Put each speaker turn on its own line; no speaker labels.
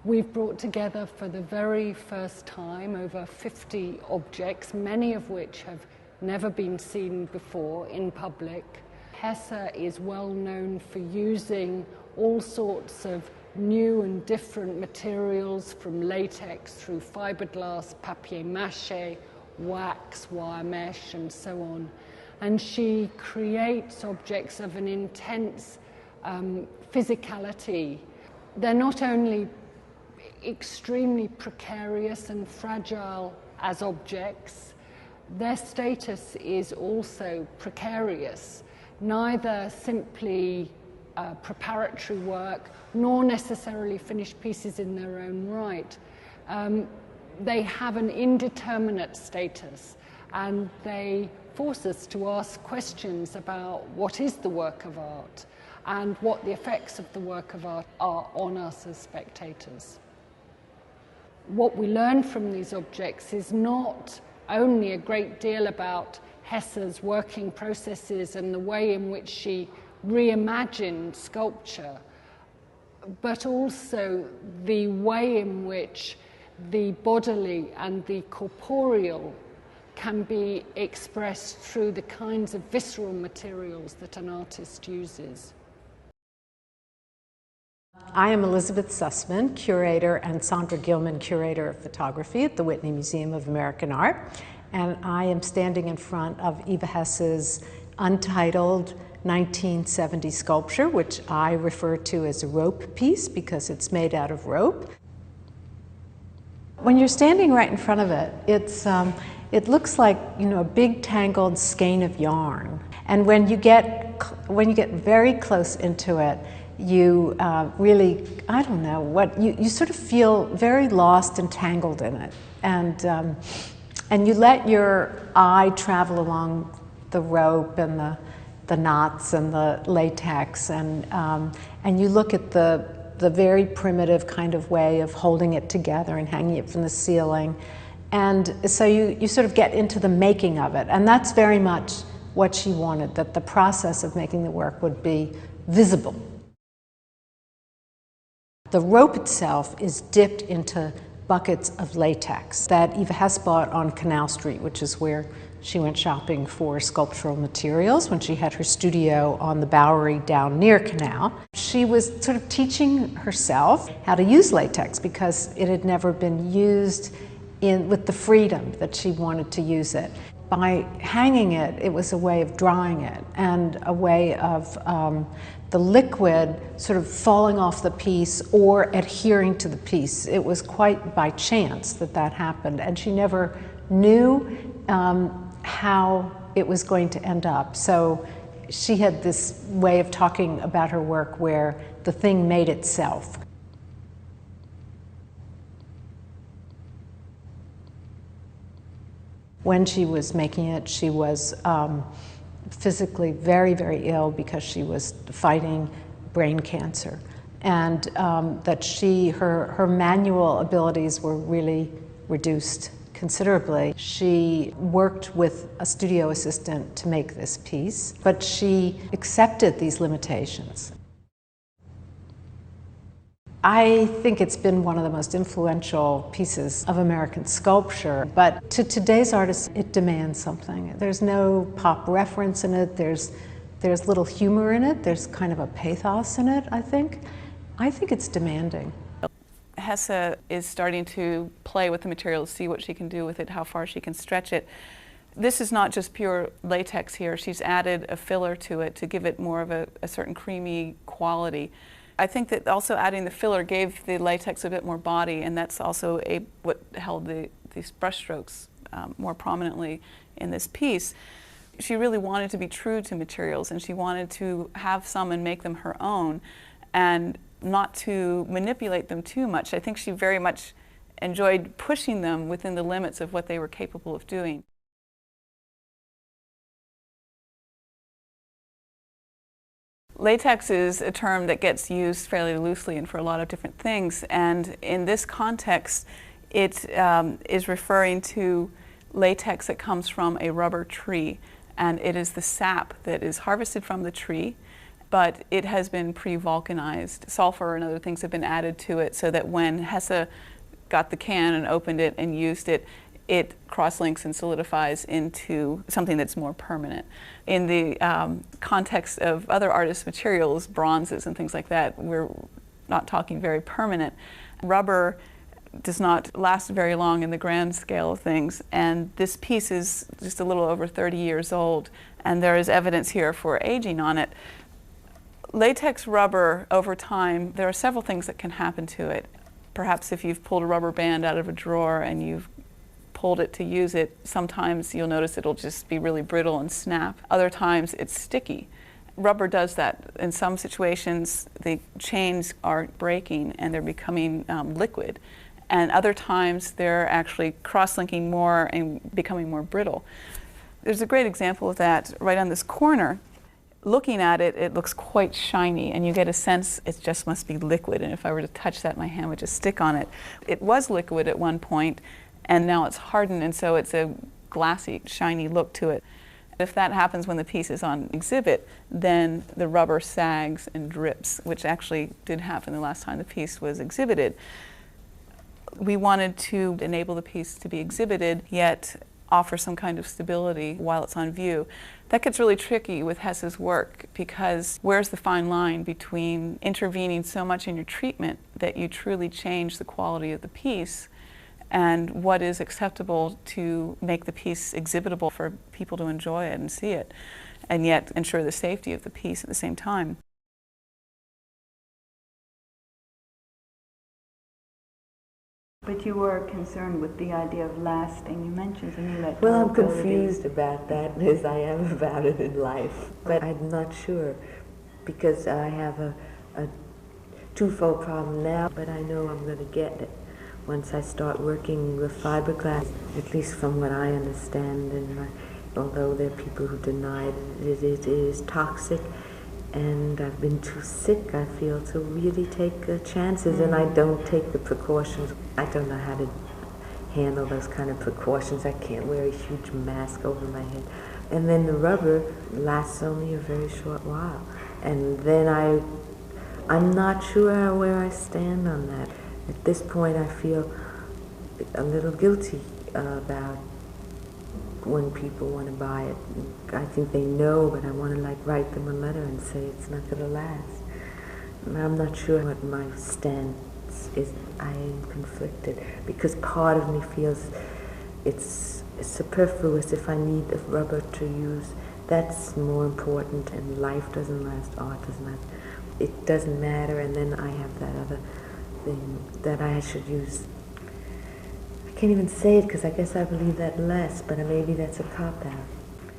We've brought together for the very first time over 50 objects, many of which have never been seen before in public. Hesse is well known for using all sorts of new and different materials, from latex through fiberglass, papier-mâché, wax, wire mesh, and so on. And she creates objects of an intense physicality. They're not only extremely precarious and fragile as objects, their status is also precarious, neither simply preparatory work nor necessarily finished pieces in their own right. They have an indeterminate status, and they force us to ask questions about what is the work of art and what the effects of the work of art are on us as spectators. What we learn from these objects is not only a great deal about Hesse's working processes and the way in which she reimagined sculpture, but also the way in which the bodily and the corporeal can be expressed through the kinds of visceral materials that an artist uses.
I am Elizabeth Sussman, curator, and Sandra Gilman, curator of photography at the Whitney Museum of American Art, and I am standing in front of Eva Hesse's untitled 1970 sculpture, which I refer to as a rope piece because it's made out of rope. When you're standing right in front of it, it looks like, a big tangled skein of yarn. And when you get very close into it, you really, you sort of feel very lost and tangled in it. And you let your eye travel along the rope and the knots and the latex, and you look at the very primitive kind of way of holding it together and hanging it from the ceiling. And so you sort of get into the making of it, and that's very much what she wanted, that the process of making the work would be visible. The rope itself is dipped into buckets of latex that Eva Hesse bought on Canal Street, which is where she went shopping for sculptural materials when she had her studio on the Bowery down near Canal. She was sort of teaching herself how to use latex because it had never been used with the freedom that she wanted to use it. By hanging it, it was a way of drying it and a way of the liquid sort of falling off the piece or adhering to the piece. It was quite by chance that that happened, and she never knew how it was going to end up. So she had this way of talking about her work where the thing made itself. When she was making it, she was physically very, very ill because she was fighting brain cancer, and that her manual abilities were really reduced considerably. She worked with a studio assistant to make this piece, but she accepted these limitations. I think it's been one of the most influential pieces of American sculpture, but to today's artists, it demands something. There's no pop reference in it, there's little humor in it, there's kind of a pathos in it, I think. I think it's demanding.
Hesse is starting to play with the material, see what she can do with it, how far she can stretch it. This is not just pure latex here. She's added a filler to it to give it more of a certain creamy quality. I think that also adding the filler gave the latex a bit more body, and that's also what held these brushstrokes more prominently in this piece. She really wanted to be true to materials, and she wanted to have some and make them her own, and not to manipulate them too much. I think she very much enjoyed pushing them within the limits of what they were capable of doing. Latex is a term that gets used fairly loosely and for a lot of different things, and in this context it is referring to latex that comes from a rubber tree, and it is the sap that is harvested from the tree but it has been pre-vulcanized. Sulfur and other things have been added to it so that when Hesse got the can and opened it and used it, it cross-links and solidifies into something that's more permanent. In the context of other artists' materials, bronzes and things like that, we're not talking very permanent. Rubber does not last very long in the grand scale of things, and this piece is just a little over 30 years old, and there is evidence here for aging on it. Latex rubber, over time, there are several things that can happen to it. Perhaps if you've pulled a rubber band out of a drawer and you've pulled it to use it, sometimes you'll notice it'll just be really brittle and snap. Other times it's sticky. Rubber does that. In some situations, the chains are breaking and they're becoming liquid. And other times they're actually cross-linking more and becoming more brittle. There's a great example of that right on this corner. Looking at it, it looks quite shiny, and you get a sense it just must be liquid, and if I were to touch that, my hand would just stick on it. It was liquid at one point, and now it's hardened, and so it's a glassy, shiny look to it. If that happens when the piece is on exhibit, then the rubber sags and drips, which actually did happen the last time the piece was exhibited. We wanted to enable the piece to be exhibited, yet offer some kind of stability while it's on view. That gets really tricky with Hesse's work, because where's the fine line between intervening so much in your treatment that you truly change the quality of the piece, and what is acceptable to make the piece exhibitable for people to enjoy it and see it, and yet ensure the safety of the piece at the same time.
But you were concerned with the idea of lasting. You mentioned some electromobility.
Well, I'm confused about that, as I am about it in life. But I'm not sure, because I have a twofold problem now, but I know I'm going to get it once I start working with fiberglass, at least from what I understand. And although there are people who deny it, it is toxic. And I've been too sick, I feel, to really take chances, and I don't take the precautions. I don't know how to handle those kind of precautions. I can't wear a huge mask over my head. And then the rubber lasts only a very short while. And then I'm not sure where I stand on that. At this point, I feel a little guilty about when people want to buy it. I think they know, but I want to write them a letter and say it's not going to last. I'm not sure what my stance is. I am conflicted, because part of me feels it's superfluous. If I need the rubber to use, that's more important, and life doesn't last, art doesn't last. It doesn't matter, and then I have that other thing that I should use. I can't even say it, because I guess I believe that less, but maybe that's a cop-out.